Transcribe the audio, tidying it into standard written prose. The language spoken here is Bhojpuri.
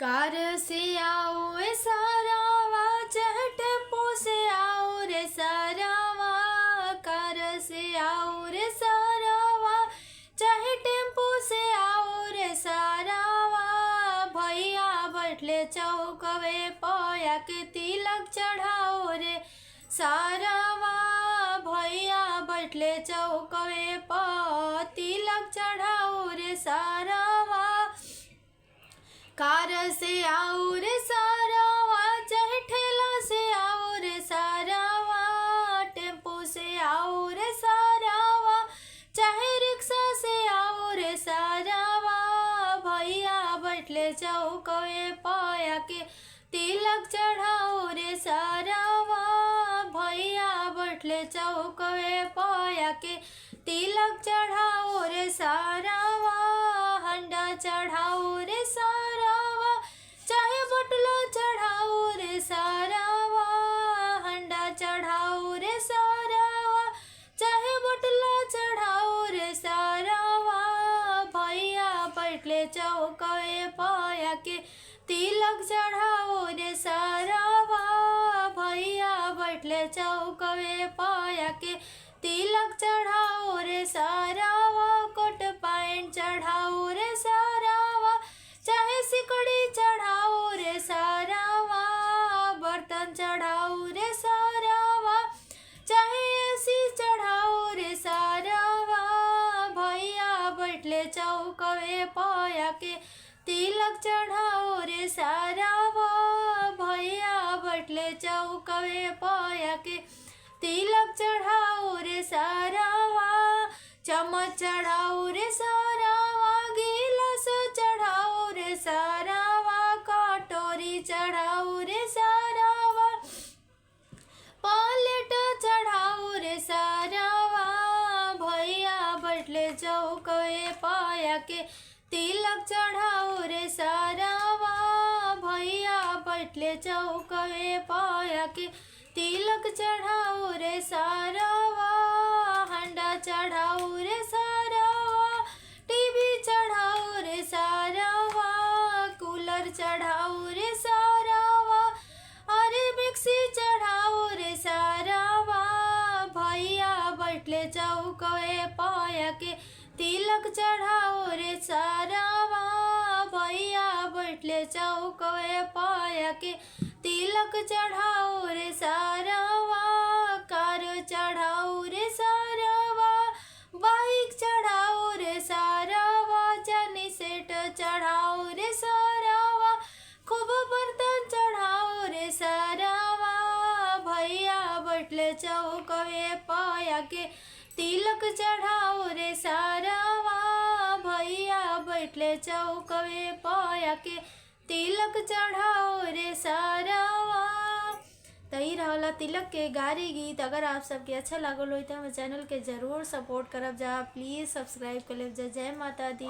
कार से आओ रे सारावा, चाहे टेम्पो से आओ रे सारावा। कार से आओ रे सारावा, चाहे टेम्पो से आओ रे सारावा। भैया बैठले चौकवे पया के तिलक चढ़ाओ रे सारावा। भैया बैठले चौकवे प तिलक चढ़ाओ रे सारावा। कार से आओ रे सारावा, चाहे ठेला से आओ रे सारावा। टेम्पो से आओ रे सारावा, चाहे रिक्शा से आओ रे सारावा। भैया बैठले चौकवे पया के तिलक चढ़ाओ रे सारावा। भैया बैठले चौकवे पया के तिलक चढ़ाओ रे सारावा। हंडा चढ़ाओ रे सारावा, चाहे बटला चढ़ाओ रे सारावा। हंडा चढ़ाओ रे सारावा, चाहे बटला चढ़ाओ रे सारावा। भैया बैठले चौकवे पया के तिलक चढ़ाओ रे सारावा। भैया बैठले चौकवे पया के तिलक चढ़ाओ रे सारावा। कोट पैंट चढ़ाओ रे सारावा, चाहे सिकड़ी चढ़ाओ रे सारावा। बर्तन चढ़ाओ रे सारावा, चाहे एसी चढ़ाओ रे सारावा। भैया बैठले चौकवे पया के तिलक चढ़ाओ रे सारावा। भैया बैठले चौकवे पया के तिलक चढ़ाओ रे सारावा। चम्मच चढ़ाओ रे सारावा, गिलास चढ़ाओ रे सारावा। कटोरी चढ़ाओ रे सारावा, प्लेट चढ़ाओ रे सारावा। भैया बैठले चौकवे पया के तिलक चढ़ाओ रे सारावा। भैया बैठले चौकवे पया के तिलक चढ़ाओ रे सारावा। हंडा चढ़ाओ रे सारावा, टीवी चढ़ाओ रे सारावा। कूलर चढ़ाओ रे सारावा, अरे मिक्सी चढ़ाओ रे सारावा। भैया बैठले चौकवे पया के तिलक चढ़ाओ रे सारावा। भैया बैठले चौकवे पया के तिलक चढ़ाओ रे सारावा। कार चढ़ाओ रे सारावा, बाइक चढ़ाओ रे सारावा। चांदी सेट चढ़ाओ रे सारावा, खूब बर्तन चढ़ाओ रे सारावा। भैया बैठले चौकवे पया के तिलक चढ़ाओ रे सारावा। भैया बैठले चौकवे पया के तिलक चढ़ाओ रे सारावा। तो ही रहला तिलक के गारी गीत। अगर आप सबके अच्छा लागल हो तो हमारे चैनल के जरूर सपोर्ट करब जा, प्लीज़ सब्सक्राइब कर लेब जा। जय माता दी।